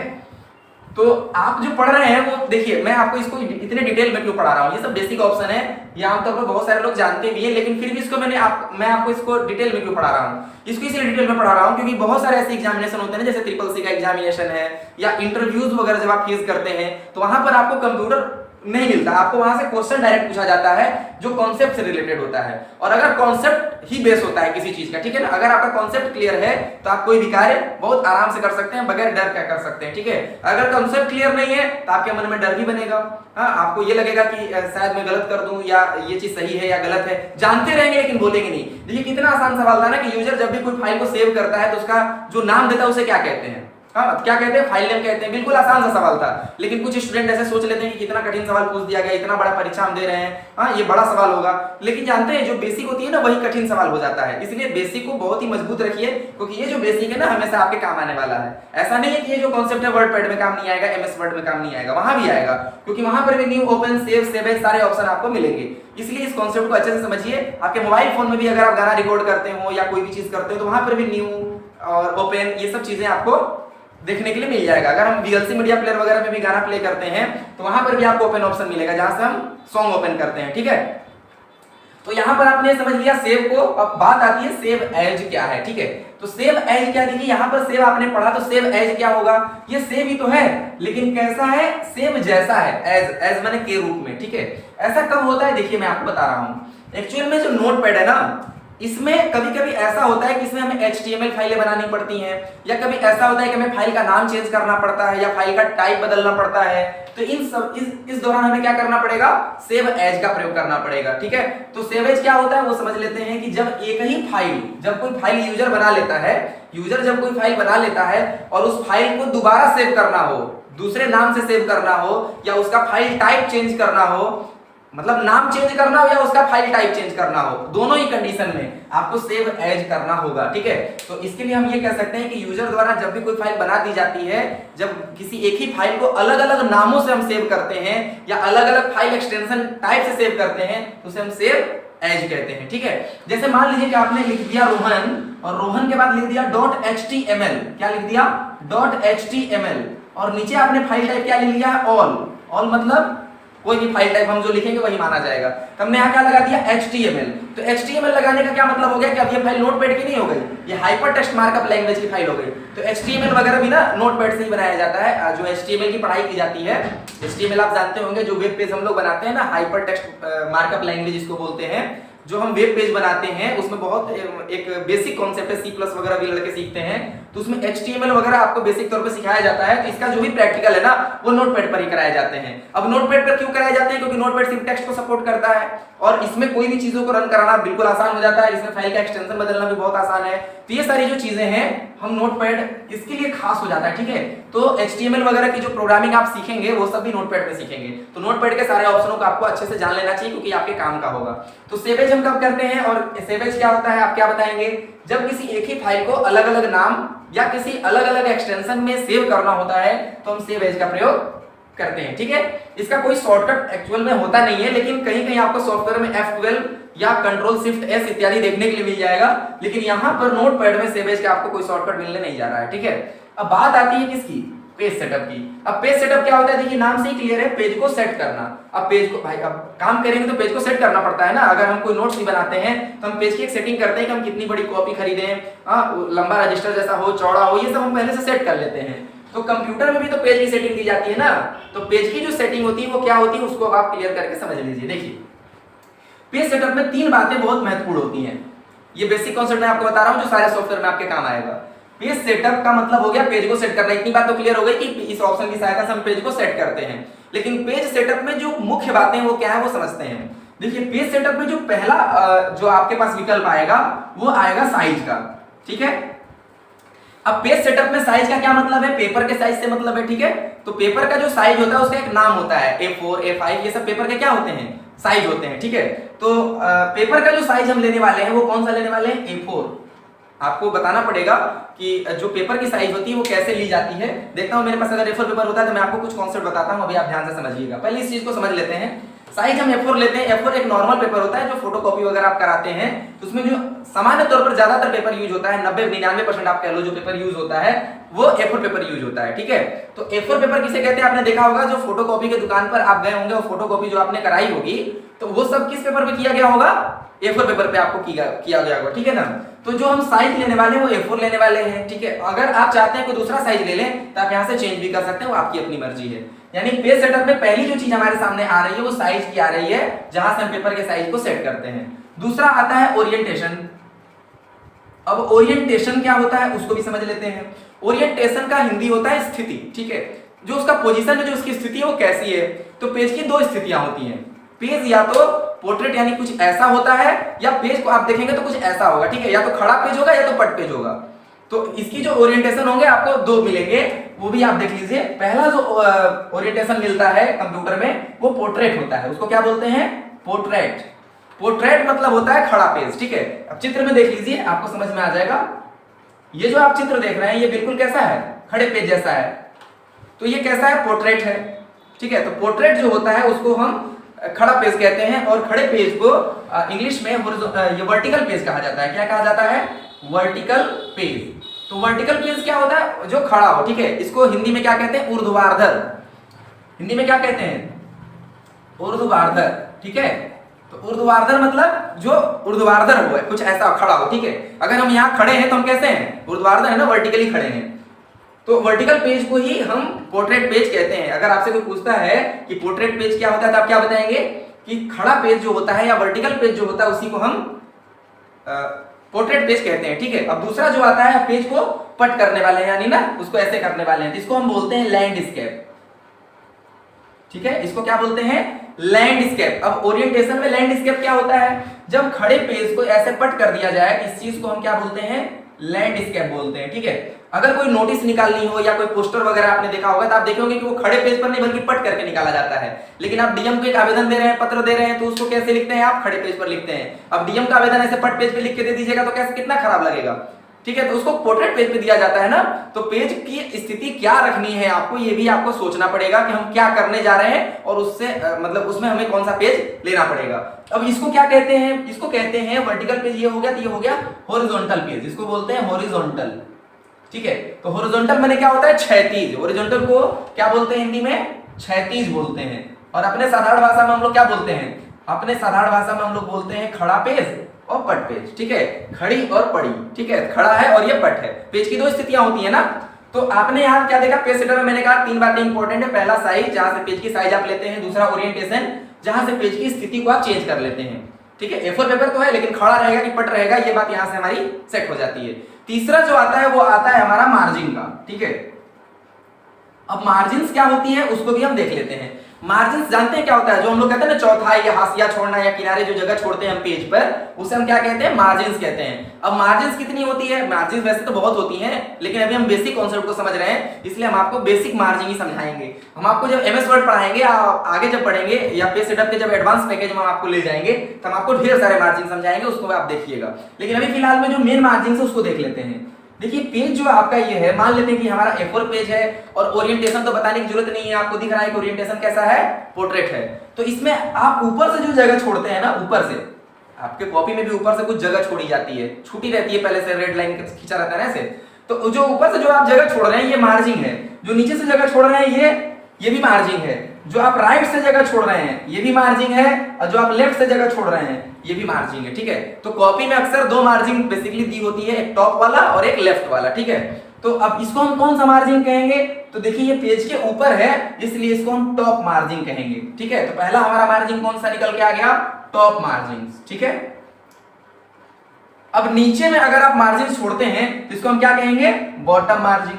तो आप जो पढ़ रहे हैं वो देखिए, मैं आपको इसको इतने डिटेल में क्यों पढ़ा रहा हूँ, ये सब बेसिक ऑप्शन है, ये आमतौर पर बहुत सारे लोग जानते भी हैं, लेकिन फिर भी इसको मैं आपको इसको डिटेल में क्यों पढ़ा रहा हूँ, इसको इसलिए डिटेल में पढ़ा रहा हूँ क्योंकि बहुत सारे ऐसे एग्जामिनेशन होते हैं जैसे ट्रिपल का एग्जामिनेशन है या इंटरव्यूज वगैरह जब आप फेस करते हैं तो वहां पर आपको कंप्यूटर नहीं मिलता, आपको वहां से क्वेश्चन डायरेक्ट पूछा जाता है जो कॉन्सेप्ट से रिलेटेड होता है, और अगर कॉन्सेप्ट ही बेस होता है किसी चीज का, ठीक है ना, अगर आपका कॉन्सेप्ट क्लियर है तो आप कोई भी कार्य बहुत आराम से कर सकते हैं, बगैर डर क्या कर सकते हैं। ठीक है, अगर कॉन्सेप्ट क्लियर नहीं है तो आपके मन में डर भी बनेगा, हाँ, आपको ये लगेगा कि शायद मैं गलत कर दूं या ये चीज सही है या गलत है, जानते रहेंगे लेकिन बोलेंगे नहीं। देखिए कितना आसान सवाल था ना कि यूजर जब भी कोई फाइल को सेव करता है तो उसका जो नाम देता है उसे क्या कहते हैं, हाँ, क्या कहते हैं, फाइल नेम कहते हैं। बिल्कुल आसान सा सवाल था, लेकिन कुछ स्टूडेंट ऐसे सोच लेते हैं कि कितना कठिन सवाल पूछ दिया गया, इतना बड़ा परीक्षा हम दे रहे हैं, हाँ, ये बड़ा सवाल होगा, लेकिन जानते हैं जो बेसिक होती है ना वही कठिन सवाल हो जाता है। इसलिए बेसिक को बहुत ही मजबूत रखिए, क्योंकि ये जो बेसिक है ना हमेशा आपके काम आने वाला है। ऐसा नहीं है कि ये जो कॉन्सेप्ट है वर्ड पैड में काम नहीं आएगा, एमएस वर्ड में काम नहीं आएगा, वहां भी आएगा, क्योंकि वहां पर भी new, open, save, save as सारे ऑप्शन आपको मिलेंगे। इसलिए इस कॉन्सेप्ट को अच्छे से समझिए। आपके मोबाइल फोन में भी अगर आप गाना रिकॉर्ड करते हो या कोई भी चीज करते हो तो वहां पर भी न्यू और ओपन ये सब चीजें आपको देखने के लिए मिल जाएगा। अगर हम वीएलसी मीडिया प्लेयर वगैरह में भी गाना प्ले करते हैं तो वहां पर भी आपको ओपन ऑप्शन मिलेगा जहां से हम सॉन्ग ओपन करते हैं। ठीक है, तो यहां पर आपने समझ लिया सेव को। अब बात आती है सेव एज क्या है। ठीक है, तो सेव एज क्या, देखिए यहां पर सेव आपने पढ़ा तो सेव एज क्या होगा, ये सेव ही तो है लेकिन कैसा है, सेव जैसा है, एज, एज माने के रूप में। ठीक है, ऐसा कब होता है, देखिए मैं आपको बता रहा हूं। एक्चुअल में जो नोटपैड है ना, इसमें कभी कभी ऐसा होता है कि इसमें हमें HTML फाइलें बनानी पड़ती हैं, या कभी ऐसा होता है कि हमें फाइल का नाम चेंज करना पड़ता है या फाइल का टाइप बदलना पड़ता है। तो इस दौरान हमें क्या करना पड़ेगा, सेव एज का प्रयोग करना पड़ेगा। ठीक है, तो सेव एज क्या होता है वो समझ लेते हैं कि जब एक ही फाइल, जब कोई फाइल यूजर बना लेता है, यूजर जब कोई फाइल बना लेता है और उस फाइल को दोबारा सेव करना हो, दूसरे नाम से सेव करना हो, या उसका फाइल टाइप चेंज करना हो, मतलब नाम चेंज करना हो या उसका फाइल टाइप चेंज करना हो, दोनों ही कंडीशन में आपको सेव एज करना होगा। ठीक है, तो इसके लिए हम ये कह सकते हैं कि यूजर द्वारा जब भी कोई फाइल बना दी जाती है, जब किसी एक ही फाइल को अलग अलग नामों से हम सेव करते हैं या अलग अलग फाइल एक्सटेंशन टाइप से सेव करते हैं तो उसे हम सेव एज कहते हैं। ठीक है, जैसे मान लीजिए कि आपने लिख दिया रोहन और रोहन के बाद लिख दिया .html, क्या लिख दिया, .html, और नीचे आपने फाइल टाइप क्या लिख लिया, ऑल मतलब कोई भी फाइल टाइप हम जो लिखेंगे वही माना जाएगा। तो हमने यहाँ क्या लगा दिया, HTML। तो HTML लगाने का क्या मतलब हो गया कि अब ये फाइल नोटपैड की नहीं हो गई, ये हाइपर टेक्स्ट मार्कअप लैंग्वेज की फाइल हो गई। तो HTML वगैरह भी ना नोटपैड से ही बनाया जाता है। जो HTML की पढ़ाई की जाती है, HTML आप जानते होंगे, जो वेब पेज हम लोग बनाते हैं ना, हाइपर टेक्स्ट मार्कअप लैंग्वेज इसको बोलते हैं, जो हम वेब पेज बनाते हैं उसमें बहुत एक बेसिक कॉन्सेप्ट है, C+ वगैरह भी लड़के सीखते हैं, तो उसमें HTML वगैरह आपको बेसिक तौर पे सिखाया जाता है। तो इसका जो भी प्रैक्टिकल है ना वो नोटपैड पर ही कराए जाते हैं। अब नोटपैड पर क्यों कराए जाते हैं, क्योंकि नोटपैड सिर्फ टेक्स्ट को सपोर्ट करता है और इसमें कोई भी चीजों को रन कराना बिल्कुल आसान हो जाता है, इसमें फाइल का एक्सटेंशन बदलना भी बहुत आसान है। तो ये सारी जो चीजें हैं हम नोटपैड इसके लिए खास हो जाता है। ठीक है, तो HTML वगैरह की जो प्रोग्रामिंग आप सीखेंगे वो सब भी नोटपैड में सीखेंगे। तो नोटपैड के सारे ऑप्शनों को आपको अच्छे से जान लेना चाहिए क्योंकि आपके काम का होगा। तो सेव एज हम कब करते हैं और सेव एज क्या होता है आप क्या बताएंगे, जब किसी एक ही फाइल को अलग अलग नाम या किसी अलग अलग एक्सटेंशन में सेव करना होता है तो हम सेव एज का प्रयोग करते हैं। ठीक है, इसका कोई शॉर्टकट एक्चुअल में होता नहीं है, लेकिन कहीं कहीं आपको सॉफ्टवेयर में F12 या Ctrl+Shift+S इत्यादि देखने के लिए मिल जाएगा, लेकिन यहाँ पर नोटपैड में सेव एज का आपको कोई शॉर्टकट मिलने नहीं जा रहा है। ठीक है, अब बात आती है किसकी, पेज सेटअप की। अब पेज सेटअप क्या होता है, देखिए नाम से ही क्लियर है, पेज को सेट करना। अब पेज को भाई अब काम करेंगे तो पेज को सेट करना पड़ता है ना। अगर हम कोई नोट्स भी बनाते हैं तो हम पेज की एक सेटिंग करते हैं कि हम कितनी बड़ी कॉपी खरीदें, लंबा रजिस्टर जैसा हो, चौड़ा हो, ये सब हम पहले से सेट कर लेते हैं। तो कंप्यूटर में भी तो पेज की सेटिंग दी जाती है ना, तो पेज की जो सेटिंग होती है वो क्या होती है उसको आप क्लियर करके समझ लीजिए। देखिए पेज सेटअप में 3 बातें बहुत महत्वपूर्ण होती हैं। ये बेसिक कॉन्सेप्ट मैं आपको बता रहा हूं जो सारे सॉफ्टवेयर में आपके काम आएगा। पेज सेटअप का मतलब हो गया पेज को सेट करना। इतनी बात तो क्लियर हो गई कि इस ऑप्शन की सहायता से हम पेज को सेट करते हैं, लेकिन पेज सेटअप में जो मुख्य बातें वो क्या है वो समझते हैं। देखिए पेज सेटअप में जो पहला जो आपके पास विकल्प आएगा वो आएगा साइज का। ठीक है, अब पेज सेटअप में साइज का क्या मतलब है, पेपर के साइज से मतलब है। ठीक है, तो पेपर का जो साइज होता है उसका एक नाम होता है, A4 A5 ये सब पेपर के क्या होते हैं, साइज होते हैं। ठीक है, तो पेपर का जो साइज हम लेने वाले हैं वो कौन सा लेने वाले हैं, A4। आपको बताना पड़ेगा कि जो पेपर की साइज होती है वो कैसे ली जाती है। देखता हूं मेरे पास अगर A4 पेपर होता है तो मैं आपको कुछ कॉन्सेप्ट बताता हूं, अभी आप ध्यान से समझिएगा। पहले इस चीज को समझ लेते हैं। साइज हम A4 लेते हैं। A4 एक नॉर्मल पेपर होता है जो फोटोकॉपी वगैरह आप कराते हैं, तो उसमें जो सामान्य तौर पर ज्यादातर पेपर यूज होता है, 90-99% आप कह लो जो पेपर यूज होता है वो A4 पेपर यूज होता है, ठीक है। तो A4 पेपर किसे कहते हैं, आपने देखा होगा जो फोटोकॉपी के दुकान पर आप गए होंगे, वो फोटोकॉपी जो आपने कराई होगी, तो वो सब किस पेपर पे किया गया होगा, A4 पेपर पे आपको किया गया होगा, ठीक है ना। तो जो हम साइज लेने वाले हैं वो A4 लेने वाले हैं, ठीक है। अगर आप चाहते हैं कोई दूसरा साइज ले लें तो आप यहाँ से चेंज भी कर सकते हैं, वो आपकी अपनी मर्जी है। यानी पेज सेटअप में पहली जो चीज हमारे सामने आ रही है वो साइज की आ रही है, जहां से हम पेपर के साइज को सेट करते हैं। दूसरा आता है ओरिएंटेशन। अब ओरिएंटेशन क्या होता है उसको भी समझ लेते हैं। ओरिएंटेशन का हिंदी होता है स्थिति, ठीक है। जो उसका पोजीशन है, जो उसकी स्थिति है वो कैसी है। तो पेज की दो स्थितियां होती हैं। पेज या तो पोर्ट्रेट यानी कुछ ऐसा होता है, या पेज को आप देखेंगे तो कुछ ऐसा होगा, ठीक है। या तो खड़ा पेज होगा या तो पट पेज होगा। तो इसकी जो ओरिएंटेशन होंगे आपको दो मिलेंगे, वो भी आप देख लीजिए। पहला जो ओरिएंटेशन मिलता है कंप्यूटर में वो पोर्ट्रेट होता है, उसको क्या बोलते हैं, पोर्ट्रेट। पोर्ट्रेट मतलब होता है खड़ा पेज, ठीक है। अब चित्र में देख लीजिए, आपको समझ में आ जाएगा। ये जो आप चित्र देख रहे हैं ये बिल्कुल कैसा है, खड़े पेज जैसा है। तो ये कैसा है, पोर्ट्रेट है, ठीक है। तो पोर्ट्रेट जो होता है उसको हम खड़ा पेज कहते हैं, और खड़े पेज को इंग्लिश में ये वर्टिकल पेज कहा जाता है। क्या कहा जाता है, वर्टिकल पेज। तो वर्टिकल पेज क्या होता है, जो खड़ा हो, ठीक है। इसको हिंदी में क्या कहते हैं, ऊर्ध्वाधर। हिंदी में क्या कहते हैं, ऊर्ध्वाधर, ठीक है। तो ऊर्ध्वाधर मतलब जो ऊर्ध्वाधर हो, कुछ ऐसा खड़ा हो, ठीक है। अगर हम यहाँ खड़े हैं तो हम कैसे हैं, ऊर्ध्वाधर है ना, वर्टिकली खड़े हैं। तो वर्टिकल पेज को ही हम पोर्ट्रेट पेज कहते हैं। अगर आपसे कोई पूछता है कि पोर्ट्रेट पेज क्या होता है तो आप क्या बताएंगे कि खड़ा पेज जो होता है या वर्टिकल पेज जो होता है उसी को हम पोर्ट्रेट पेज कहते हैं, ठीक है। अब दूसरा जो आता है, पेज को पट करने वाले हैं, यानी ना उसको ऐसे करने वाले हैं, तो इसको हम बोलते हैं लैंडस्केप, ठीक है। इसको क्या बोलते हैं, लैंडस्केप। अब ओरिएंटेशन में लैंडस्केप क्या होता है, जब खड़े पेज को ऐसे पट कर दिया जाए, इस चीज को हम क्या बोलते हैं, लैंडस्केप बोलते हैं, ठीक है। अगर कोई नोटिस निकालनी हो या कोई पोस्टर वगैरह आपने देखा होगा तो आप देखेंगे कि वो खड़े पेज पर नहीं बल्कि पट करके निकाला जाता है। लेकिन आप डीएम को एक आवेदन दे रहे हैं, पत्र दे रहे हैं, तो उसको कैसे लिखते हैं, आप खड़े पेज पर लिखते हैं। अब डीएम का आवेदन ऐसे पट पेज पे लिख के दे दीजिएगा तो कैसे, कितना खराब लगेगा, ठीक है। तो उसको पोर्ट्रेट पेज पे दिया जाता है ना। तो पेज की स्थिति क्या रखनी है आपको, ये भी आपको सोचना पड़ेगा कि हम क्या करने जा रहे हैं, और उससे मतलब उसमें हमें कौन सा पेज लेना पड़ेगा। अब इसको क्या कहते हैं, इसको कहते हैं वर्टिकल पेज। ये हो गया, तो ये हो गया हॉरिजॉन्टल पेज, इसको बोलते हैं हॉरिजॉन्टल, ठीक है। तो हॉरिजॉन्टल माने क्या होता है, क्षैतिज। हॉरिजॉन्टल को क्या बोलते हैं हिंदी में, क्षैतिज बोलते हैं। और अपने साधारण भाषा में हम लोग क्या बोलते हैं, अपने साधारण भाषा में हम लोग बोलते हैं खड़ा पेज और पट पेज, ठीक है। खड़ी और पड़ी, ठीक है। खड़ा है और ये पट है। पेज की दो स्थितियां होती है ना। तो आपने यहाँ क्या देखा, पेज सेटअप में मैंने कहा तीन बातें इंपॉर्टेंट है। पहला साइज, जहां से पेज की साइज आप लेते हैं। दूसरा ओरिएंटेशन, जहां से पेज की स्थिति को आप चेंज कर लेते हैं, ठीक है। A4 पेपर तो है लेकिन खड़ा रहेगा कि पट रहेगा, ये बात यहां से हमारी सेट हो जाती है। तीसरा जो आता है वो आता है हमारा मार्जिन का, ठीक है। अब मार्जिन्स क्या होती है उसको भी हम देख लेते हैं। मार्जिन्स जानते हैं क्या होता है, जो हम लोग कहते हैं ना चौथाई या हाशिया छोड़ना या किनारे जो जगह छोड़ते हैं हम पेज पर, उसे हम क्या कहते हैं, मार्जिन्स कहते हैं। अब मार्जिन्स कितनी होती है, मार्जिन्स वैसे तो बहुत होती हैं, लेकिन अभी हम बेसिक कॉन्सेप्ट को समझ रहे हैं, इसलिए हम आपको बेसिक मार्जिन ही समझाएंगे। हम आपको जब MS वर्ड पढ़ाएंगे, आगे जब पढ़ेंगे या पेज सेटअप के जब एडवांस पैकेज में हम आपको ले जाएंगे तो हम आपको ढेर सारे मार्जिन समझाएंगे, उसको आप देखिएगा। लेकिन अभी फिलहाल में जो मेन मार्जिन है उसको देख लेते हैं। देखिए पेज जो आपका ये है, मान लेते हैं कि हमारा A4 पेज है, और ओरिएंटेशन तो बताने की जरूरत नहीं है, आपको दिख रहा है कि ओरिएंटेशन कैसा है, पोर्ट्रेट है। तो इसमें आप ऊपर से जो जगह छोड़ते हैं ना, ऊपर से आपके कॉपी में भी ऊपर से कुछ जगह छोड़ी जाती है, छूटी रहती है, पहले से रेड लाइन खींचा रहता है ना ऐसे। तो जो ऊपर से जो आप जगह छोड़ रहे हैं ये मार्जिन है, जो नीचे से जगह छोड़ रहे हैं ये भी मार्जिन है, जो आप राइट से जगह छोड़ रहे हैं ये भी मार्जिन है, और जो आप लेफ्ट से जगह छोड़ रहे हैं ये भी मार्जिन है, ठीक है। तो कॉपी में अक्सर दो मार्जिन बेसिकली दी होती है, एक टॉप वाला और एक लेफ्ट वाला, ठीक है। तो अब इसको हम कौन सा मार्जिन कहेंगे, तो देखिए ये पेज के ऊपर है इसलिए इसको हम टॉप मार्जिन कहेंगे, ठीक है। तो पहला हमारा मार्जिन कौन सा निकल के आ गया, टॉप मार्जिन, ठीक है। अब नीचे में अगर आप मार्जिन छोड़ते हैं तो इसको हम क्या कहेंगे, बॉटम मार्जिन।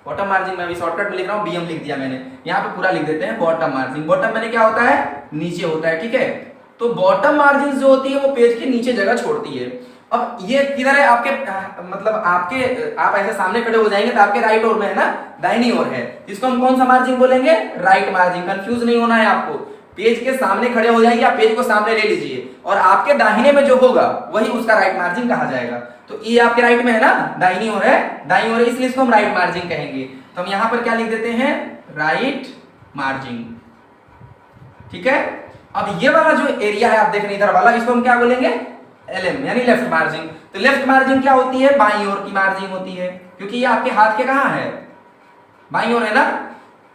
बॉटम मार्जिन में अभी शॉर्टकट में लिख रहा हूं, BM लिख दिया मैंने, यहाँ पे पूरा लिख देते हैं बॉटम मार्जिन। बॉटम मैंने क्या होता है, नीचे होता है, ठीक है। तो बॉटम मार्जिन जो होती है वो पेज के नीचे जगह छोड़ती है। अब ये किधर है आपके, मतलब आप ऐसे सामने खड़े हो जाएंगे तो आपके राइट ओर में है ना, दाहिनी ओर है, इसको हम कौन सा मार्जिन बोलेंगे, राइट मार्जिन। कंफ्यूज नहीं होना है आपको, पेज के सामने खड़े हो जाएंगे, आप पेज को सामने ले लीजिए और आपके दाहिने में जो होगा वही उसका राइट मार्जिन कहा जाएगा। तो ये आपके राइट में है ना, दाहिनी ओर है, दाईं ओर है, इसलिए इसको हम राइट मार्जिन कहेंगे। तो हम यहां पर क्या लिख देते हैं, राइट मार्जिन, ठीक है। अब ये वाला जो एरिया है आप देख रहे हैं इधर वाला, इसको हम क्या बोलेंगे, LM यानी लेफ्ट मार्जिन। तो लेफ्ट मार्जिन क्या होती है, बाईं ओर की मार्जिन होती है, क्योंकि ये आपके हाथ के कहां है, बाईं ओर है ना।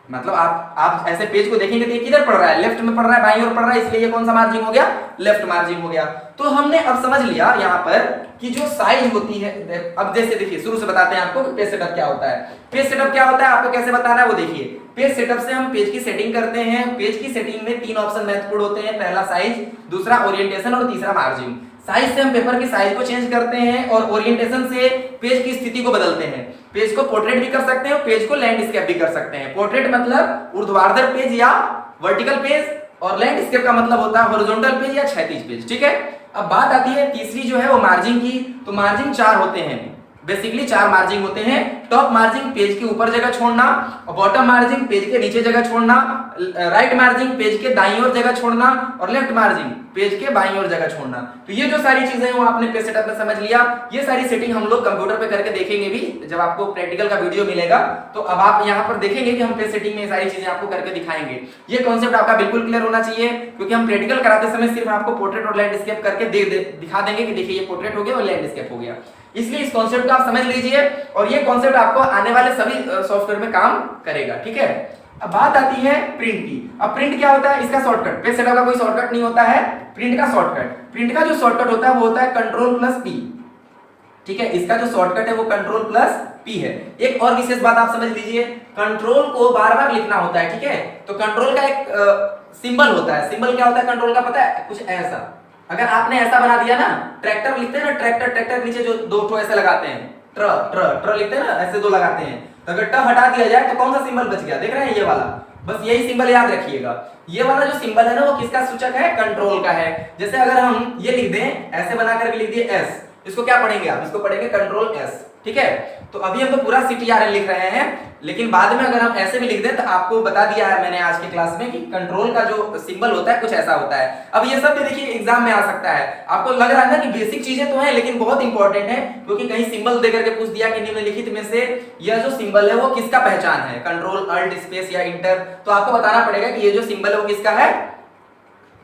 मतलब आप ऐसे पेज को देखेंगे तो ये किधर पड़ रहा है, लेफ्ट में पड़ रहा है, बाईं ओर पड़ रहा है, इसलिए ये कौन सा मार्जिन हो गया, लेफ्ट मार्जिन हो गया। तो हमने अब समझ लिया यहाँ पर कि जो साइज होती है, अब जैसे देखिए शुरू से बताते हैं आपको पेज सेटअप क्या होता है। पेज सेटअप क्या होता है आपको कैसे बताना है वो देखिए। पेज सेटअप से हम पेज की सेटिंग करते हैं। पेज की सेटिंग में 3 ऑप्शन महत्वपूर्ण होते हैं, पहला साइज, दूसरा ओरिएंटेशन और तीसरा मार्जिन। साइज से हम पेपर की साइज को चेंज करते हैं और ओरिएंटेशन से पेज की स्थिति को बदलते हैं। पेज को पोर्ट्रेट भी कर सकते हैं और पेज को लैंडस्केप भी कर सकते हैं। पोर्ट्रेट मतलब ऊर्ध्वाधर पेज या वर्टिकल पेज, और लैंडस्केप का मतलब होता है हॉरिजॉन्टल पेज या क्षैतिज पेज, ठीक है। अब बात आती है तीसरी जो है वो मार्जिन की। तो मार्जिन 4 होते हैं, बेसिकली 4 मार्जिन होते हैं। टॉप मार्जिन पेज के ऊपर जगह छोड़ना, और बॉटम मार्जिन पेज के नीचे जगह छोड़ना, राइट मार्जिन पेज के दाईं ओर जगह छोड़ना, और लेफ्ट मार्जिन पेज के बाईं ओर जगह छोड़ना। तो ये जो सारी चीजें हैं वो आपने पेज सेटअप में समझ लिया। ये सारी सेटिंग हम लोग कंप्यूटर पे करके देखेंगे भी, जब आपको प्रैक्टिकल का वीडियो मिलेगा तो अब आप यहाँ पर देखेंगे कि हम पेज सेटिंग में ये सारी चीजें आपको करके दिखाएंगे। ये कॉन्सेप्ट आपका बिल्कुल क्लियर होना चाहिए, क्योंकि हम प्रैक्टिकल कराते समय सिर्फ आपको पोर्ट्रेट और लैंडस्केप करके दिखा देंगे कि देखिए ये पोर्ट्रेट हो गया और लैंडस्केप हो गया। इसलिए इस कॉन्सेप्ट को आप समझ लीजिए, और ये कॉन्सेप्ट आपको आने वाले सभी सॉफ्टवेयर में काम करेगा, ठीक है। अब बात आती है प्रिंट की। अब प्रिंट क्या होता है, इसका शॉर्टकट, पेज सेटअप का कोई शॉर्टकट नहीं होता है, प्रिंट का शॉर्टकट। प्रिंट का जो शॉर्टकट होता है वो होता है Ctrl+P, ठीक है। इसका जो शॉर्टकट है वो Ctrl+P है। एक और विशेष बात आप समझ लीजिए, कंट्रोल को बार बार लिखना होता है, ठीक है। तो कंट्रोल का एक सिंबल होता है। सिंबल क्या होता है कंट्रोल का, पता है, कुछ ऐसा। अगर आपने ऐसा बना दिया ना, ट्रैक्टर लिखते हैं ना, ट्रैक्टर के नीचे जो 2 ठो ऐसे लगाते हैं, ट्र लिखते हैं ना, ऐसे 2 लगाते हैं। तो अगर ट हटा दिया जाए तो कौन सा सिंबल बच गया, देख रहे हैं, ये वाला। बस यही सिंबल याद रखिएगा। ये वाला जो सिंबल है ना वो किसका सूचक है, कंट्रोल का है। जैसे अगर हम ये लिख दें, ऐसे बनाकर भी लिख दिए S, इसको क्या पढ़ेंगे आप, इसको पढ़ेंगे Ctrl+S, ठीक है। तो अभी हम तो पूरा CTRL लिख रहे हैं, लेकिन बाद में अगर हम ऐसे भी लिख दें तो आपको बता दिया है मैंने आज की क्लास में कि कंट्रोल का जो सिंबल होता है कुछ ऐसा होता है। अब ये सब भी देखिए एग्जाम में आ सकता है। आपको लग रहा है ना कि बेसिक चीजें तो हैं लेकिन बहुत इंपॉर्टेंट है, क्योंकि कहीं सिंबल देकर के पूछ दिया कि निम्नलिखित में से यह जो सिंबल है वो किसका पहचान है, Ctrl+Alt+ या इंटर, तो आपको बताना पड़ेगा कि ये जो सिंबल है वो किसका है,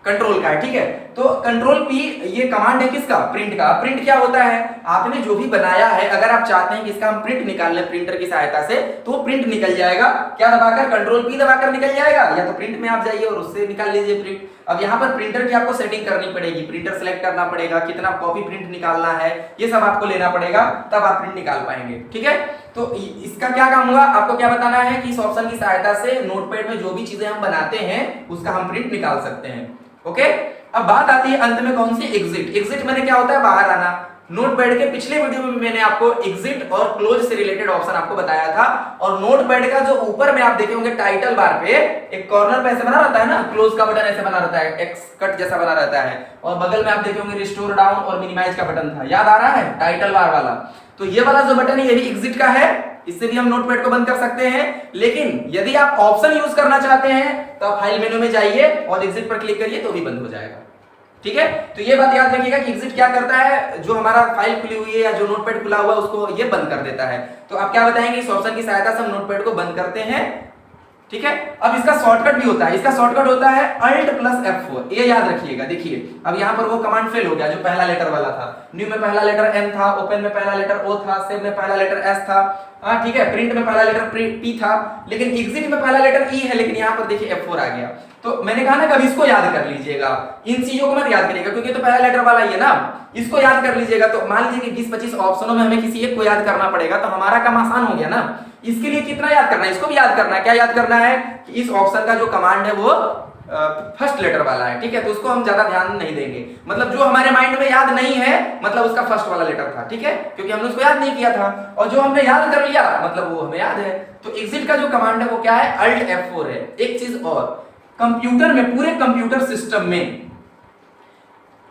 कंट्रोल का है, ठीक है। तो Ctrl+P ये कमांड है किसका, प्रिंट का। प्रिंट क्या होता है, आपने जो भी बनाया है अगर आप चाहते हैं कि इसका हम प्रिंट निकाल लें प्रिंटर की सहायता से, तो वो प्रिंट निकल जाएगा। क्या दबाकर, Ctrl+P दबाकर निकल जाएगा, या तो प्रिंट में आप जाइए और उससे निकाल लीजिए प्रिंट। अब यहाँ पर प्रिंटर की आपको सेटिंग करनी पड़ेगी, प्रिंटर सेलेक्ट करना पड़ेगा, कितना कॉपी प्रिंट निकालना है, ये सब आपको लेना पड़ेगा, तब आप प्रिंट निकाल पाएंगे, ठीक है। तो इसका क्या काम होगा, आपको क्या बताना है कि इस ऑप्शन की सहायता से नोटपैड में जो भी चीजें हम बनाते हैं उसका हम प्रिंट निकाल सकते हैं, ओके। अब बात आती है अंत में कौन सी, एग्जिट। एग्जिट मैंने क्या होता है, बाहर आना। नोटपैड के पिछले वीडियो में मैंने आपको एग्जिट और क्लोज से रिलेटेड ऑप्शन आपको बताया था, और नोटपैड का जो ऊपर में आप देखे होंगे टाइटल बार पे एक कॉर्नर पे ऐसे बना रहता है ना, क्लोज का बटन ऐसे बना रहता है, एक्स कट जैसा बना रहता है, और बगल में आप देखे होंगे रिस्टोर डाउन और मिनिमाइज का बटन था, याद आ रहा है, टाइटल बार वाला। तो ये वाला जो बटन है ये भी एग्जिट का है, इससे भी हम नोटपैड को बंद कर सकते हैं। लेकिन यदि आप ऑप्शन यूज करना चाहते हैं तो आप फाइल मेनू में जाइए और एग्जिट पर क्लिक करिए तो भी बंद हो जाएगा, ठीक है। तो ये बात याद रखिएगा कि एग्जिट क्या करता है, जो हमारा फाइल खुली हुई है या जो नोटपैड खुला हुआ है उसको ये बंद कर देता है। तो आप क्या बताएंगे, इस ऑप्शन की सहायता से हम नोटपैड को बंद करते हैं, ठीक है। अब इसका शॉर्टकट भी होता है, इसका शॉर्टकट होता है Alt+F4, ये याद रखिएगा। देखिए अब यहाँ पर वो कमांड फेल हो गया जो पहला लेटर वाला था, न्यू में पहला लेटर M था, ओपन में पहला लेटर O था, सेव में पहला लेटर S था, हाँ ठीक है, प्रिंट में पहला लेटर P था, लेकिन एग्जिट में पहला लेटर E है, लेकिन यहाँ पर देखिए F4 आ गया। तो मैंने कहा ना कभी इसको याद कर लीजिएगा, इन चीजों को मत याद करिएगा क्योंकि तो पहला लेटर वाला ही है ना, इसको याद कर लीजिएगा। तो मान लीजिए कि 20-25 ऑप्शनों में हमें किसी एक को याद करना पड़ेगा, तो हमारा काम आसान हो गया ना। इसके लिए कितना याद करना है, इसको भी याद करना है। क्या याद करना है कि इस ऑप्शन का जो कमांड है वो फर्स्ट लेटर वाला है, ठीक है। तो उसको हम ज्यादा ध्यान नहीं देंगे, मतलब जो हमारे माइंड में याद नहीं है मतलब उसका फर्स्ट वाला लेटर था, ठीक है, क्योंकि हमने उसको याद नहीं किया था। और जो हमने याद कर लिया मतलब वो हमें याद है। तो एग्जिट का जो कमांड है वो क्या है, Alt+F4 है। एक चीज और, कंप्यूटर में, पूरे कंप्यूटर सिस्टम में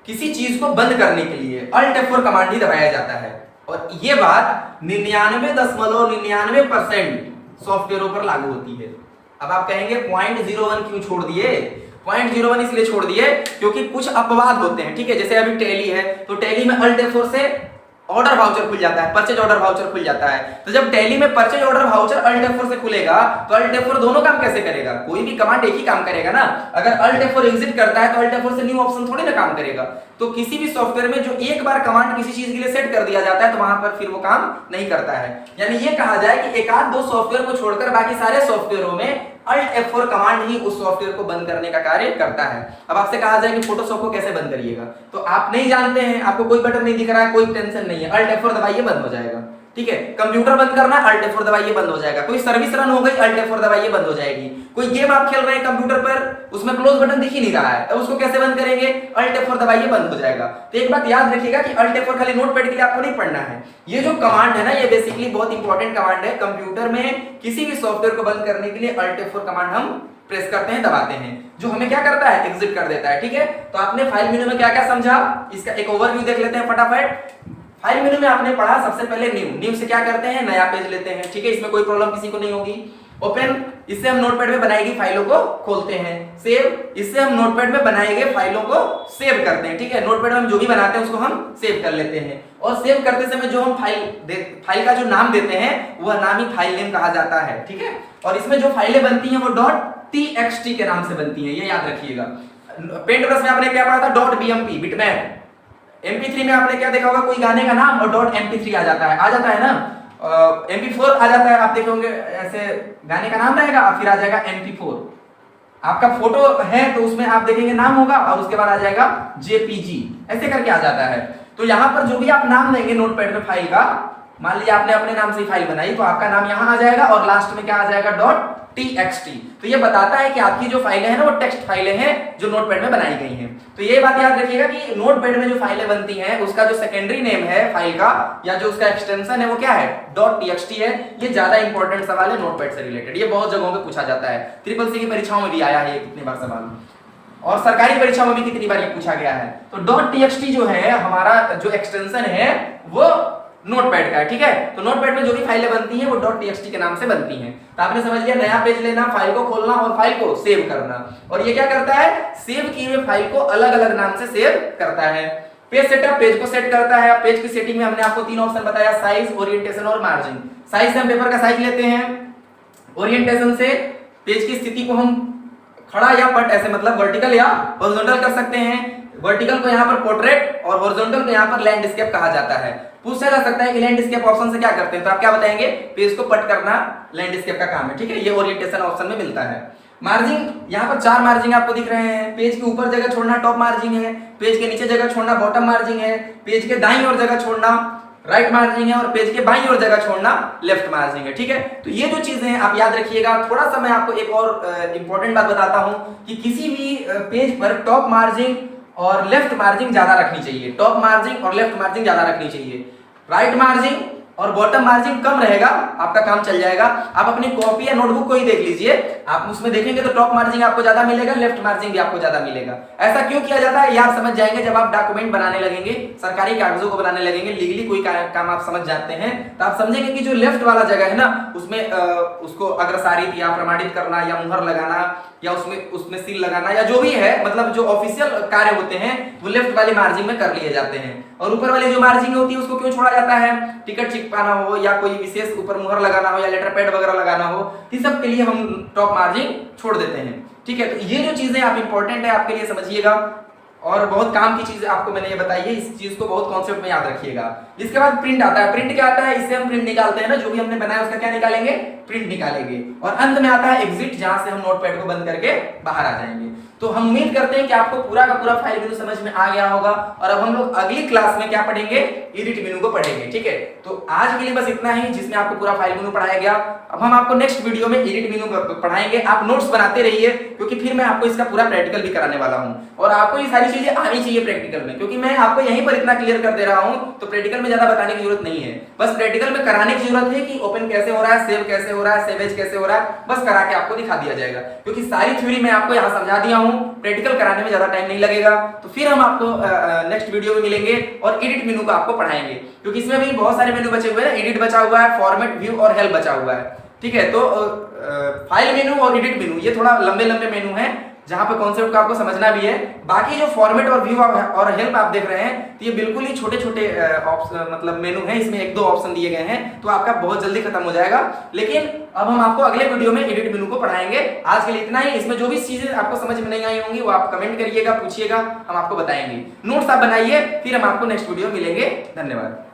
किसी चीज को बंद करने के लिए Alt+F4 कमांड ही दबाया जाता है। और ये बात 99.99% सॉफ्टवेयरों पर लागू होती है। अब आप कहेंगे 0.01 क्यों छोड़ दिए, 0.01 इसलिए छोड़ दिए क्योंकि कुछ अपवाद होते हैं, ठीक है। जैसे अभी टैली है तो टैली में Alt+F4 से ऑर्डर वाउचर खुल जाता है, परचेज ऑर्डर वाउचर खुल जाता है। तो जब टैली में purchase order voucher alt F4 से खुलेगा तो अल्ट F4 दोनों काम कैसे करेगा? कोई भी कमांड एक ही काम करेगा ना। अगर अल्ट F4 एग्जिट करता है तो अल्ट F4 से न्यू ऑप्शन थोड़ी ना काम करेगा। तो किसी भी सॉफ्टवेयर में जो एक बार कमांड किसी चीज के लिए सेट कर दिया जाता है तो वहां पर फिर वो काम नहीं करता है। यानी ये कहा जाए कि एक आध दो सॉफ्टवेयर को छोड़कर बाकी सारे सॉफ्टवेयरों में अल्ट F4 कमांड ही उस सॉफ्टवेयर को बंद करने का कार्य करता है। अब आपसे कहा जाए कि फोटोशॉप को कैसे बंद करिएगा, तो आप नहीं जानते हैं, आपको कोई बटन नहीं दिख रहा है, कोई टेंशन नहीं है, अल्ट F4 दबाइए बंद हो जाएगा। ठीक है, कंप्यूटर बंद करना अल्ट F4 दबाइए बंद हो जाएगा। कोई सर्विस रन हो गई अल्ट F4 दबाइए बंद हो जाएगी। कोई गेम आप खेल रहे हैं कंप्यूटर पर, उसमें क्लोज बटन दिख ही नहीं रहा है, तो उसको कैसे बंद करेंगे? अल्ट F4 दबाइए बंद हो जाएगा। तो एक बात याद रखिएगा कि अल्ट F4 खाली नोटपैड के लिए आपको नहीं पढ़ना है। ये जो कमांड है ना, ये बेसिकली बहुत इंपॉर्टेंट कमांड है। कंप्यूटर में किसी भी सॉफ्टवेयर को बंद करने के लिए अल्ट F4 कमांड हम प्रेस करते हैं, दबाते हैं, जो हमें क्या करता है? एग्जिट कर देता है। ठीक है, तो आपने फाइल मेनू में क्या क्या समझा, इसका एक ओवरव्यू देख लेते हैं फटाफट। फाइल मेनू में आपने पढ़ा सबसे पहले न्यू से क्या करते हैं? नया पेज लेते हैं। ठीक है, इसमें कोई प्रॉब्लम किसी को नहीं होगी। ओपन, इससे हम नोटपैड में बनाई गई फाइलों को खोलते हैं। सेव, इससे हम नोटपैड में बनाए गए फाइलों को सेव करते हैं। ठीक है, नोटपैड में हम जो भी बनाते हैं उसको हम सेव कर लेते हैं। और सेव करते समय जो हम फाइल का जो नाम देते हैं वह नाम ही फाइल नेम कहा जाता है। ठीक है, और इसमें जो फाइलें बनती हैं वो .txt के नाम से बनती हैं, ये याद रखिएगा। पेंट ब्रश में आपने क्या पढ़ा था? .bmp bitmap. MP3 में आपने क्या देखा होगा? कोई गाने का नाम और .mp3 आ जाता है ना। MP4 आ जाता है, आप देखे होंगे ऐसे गाने का नाम रहेगा फिर आ जाएगा MP4। आपका फोटो है तो उसमें आप देखेंगे नाम होगा और उसके बाद आ जाएगा JPG, ऐसे करके आ जाता है। तो यहाँ पर जो भी आप नाम देंगे नोटपैड में फाइल का, मान लीजिए आपने अपने नाम से फाइल बनाई तो आपका नाम यहाँ आ जाएगा और लास्ट में क्या आ जाएगा? .txt। तो ये बताता है कि आपकी जो फाइलें हैं ना वो टेक्स्ट फाइलें हैं जो नोटपैड में बनाई गई हैं। तो ये बात याद रखिएगा कि नोटपैड में जो फाइलें बनती हैं उसका जो सेकेंडरी नेम है फाइल का या जो उसका एक्सटेंशन है वो क्या है? .txt है। ये ज्यादा इंपॉर्टेंट सवाल है नोटपैड से रिलेटेड, ये बहुत जगहों पे पूछा जाता है। CCC की परीक्षाओं में भी आया है कितनी बार सवाल, और सरकारी परीक्षाओं में भी कितनी बार ये पूछा गया है। तो .txt जो है हमारा जो एक्सटेंशन है वो नोटपैड का है। ठीक है, तो नोटपैड में जो भी फाइलें बनती हैं वो .txt के नाम से बनती हैं। तो आपने समझ लिया, नया पेज लेना, फाइल को खोलना और फाइल को सेव करना। और ये क्या करता है? सेव किए हुए फाइल को अलग अलग नाम से सेव करता है। पेज सेटअप, पेज को सेट करता है। पेज की सेटिंग में हमने आपको 3 ऑप्शन बताया, साइज, ओरिएंटेशन और मार्जिन। साइज से हम पेपर का साइज लेते हैं, ओरिएंटेशन से पेज की स्थिति को हम खड़ा या पट ऐसे मतलब वर्टिकल या हॉरिजॉन्टल कर सकते हैं। वर्टिकल को यहाँ पर पोर्ट्रेट और हॉरिजॉन्टल को यहाँ पर लैंडस्केप कहा जाता है। पूछा जा सकता है कि लैंडस्केप ऑप्शन से क्या करते हैं, तो आप क्या बताएंगे? पेज को पट करना लैंडस्केप का काम है। ठीक है, ये ओरिएंटेशन ऑप्शन में मिलता है। मार्जिन, यहाँ पर 4 मार्जिन आपको दिख रहे हैं। पेज के ऊपर जगह छोड़ना टॉप मार्जिन है, पेज के नीचे जगह छोड़ना बॉटम मार्जिन है, पेज के दाईं ओर जगह छोड़ना राइट मार्जिन है और पेज के बाईं ओर जगह छोड़ना लेफ्ट मार्जिन है। ठीक है, तो ये जो चीजें हैं आप याद रखिएगा। थोड़ा सा मैं आपको एक और इंपॉर्टेंट बात बताता हूं कि किसी भी पेज पर टॉप मार्जिन और लेफ्ट मार्जिन ज्यादा रखनी चाहिए। टॉप मार्जिन और लेफ्ट मार्जिन ज्यादा रखनी चाहिए। राइट मार्जिन और बॉटम मार्जिन कम रहेगा, आपका काम चल जाएगा। आप अपनी कॉपी या नोटबुक को ही देख लीजिए, आप उसमें देखेंगे तो टॉप मार्जिन आपको ज्यादा मिलेगा, लेफ्ट मार्जिन भी आपको ज्यादा मिलेगा। ऐसा क्यों किया जाता है ये आप समझ जाएंगे जब आप डॉक्यूमेंट बनाने लगेंगे, सरकारी कागजों को बनाने लगेंगे, लीगली कोई काम आप समझ जाते हैं तो आप समझेंगे कि जो लेफ्ट वाला जगह है ना उसमें उसको अग्रसारित या प्रमाणित करना या मुहर लगाना या उसमें सील लगाना या जो भी है, मतलब जो ऑफिशियल कार्य होते हैं वो लेफ्ट वाले मार्जिन में कर लिए जाते हैं। और ऊपर वाली जो मार्जिन होती है उसको क्यों छोड़ा जाता है? टिकट चिपकाना हो या कोई विशेष ऊपर मुहर लगाना हो या लेटर पैड वगैरह लगाना हो, इस सब के लिए हम टॉप मार्जिन छोड़ देते हैं। ठीक है, तो ये जो चीजें आप इंपॉर्टेंट है आपके लिए समझिएगा और बहुत काम की चीज आपको मैंने ये बताई है, इस चीज को बहुत कॉन्सेप्ट में याद रखिएगा। इसके बाद प्रिंट आता है। प्रिंट क्या आता है? इससे हम प्रिंट निकालते हैं ना, जो भी हमने बनाया उसका क्या निकालेंगे? प्रिंट निकालेंगे। और अंत में आता है एग्जिट, जहां से हम नोटपैड को बंद करके बाहर आ जाएंगे। तो हम उम्मीद करते हैं कि आपको पूरा का पूरा फाइल मेनू समझ में आ गया होगा और अब हम लोग अगली क्लास में क्या पढ़ेंगे? एडिट मेनू को पढ़ेंगे। ठीक है, तो आज के लिए बस इतना ही जिसमें आपको पूरा फाइल मेनू पढ़ाया गया। अब हम आपको नेक्स्ट वीडियो में एडिट मेनू पढ़ाएंगे। आप नोट्स बनाते रहिए क्योंकि फिर मैं आपको इसका पूरा प्रैक्टिकल भी कराने वाला हूं और आपको ये सारी चीजें आनी चाहिए प्रैक्टिकल में, क्योंकि मैं आपको यहीं पर इतना क्लियर कर दे रहा हूं तो प्रैक्टिकल में ज्यादा बताने की जरूरत नहीं है। बस प्रैक्टिकल में कराने की जरूरत है कि ओपन कैसे हो रहा है, सेव कैसे हो रहा है, सेव एज कैसे हो रहा है, बस करा के आपको दिखा दिया जाएगा। क्योंकि सारी थ्योरी मैं आपको यहाँ समझा दिया हूँ, प्रैक्टिकल कराने में ज्यादा टाइम नहीं लगेगा। तो फिर हम आपको नेक्स्ट वीडियो में मिलेंगे और एडिट मेनू को आपको पढ़ाएंगे, क्योंकि इसमें भी बहुत सारे मेनू बचे हुए हैं। एडिट बचा हुआ है, फॉर्मेट, व्यू और हेल्प बचा हुआ है। ठीक है, तो फाइल मेनू और एडिट मेनू ये थोड़ा लंबे लंबे मेनू है, जहां पे कॉन्सेप्ट को आपको समझना भी है। बाकी जो फॉर्मेट और व्यू और हेल्प आप देख रहे हैं, तो ये बिल्कुल ही छोटे छोटे मतलब मेनू है, इसमें 1-2 ऑप्शन दिए गए हैं, तो आपका बहुत जल्दी खत्म हो जाएगा। लेकिन अब हम आपको अगले वीडियो में एडिट मेनू को पढ़ाएंगे। आज के लिए इतना ही। इसमें जो भी चीजें आपको समझ में नहीं आई होंगी वो आप कमेंट करिएगा, पूछिएगा, हम आपको बताएंगे। नोट्स आप बनाइए, फिर हम आपको नेक्स्ट वीडियो मिलेंगे। धन्यवाद।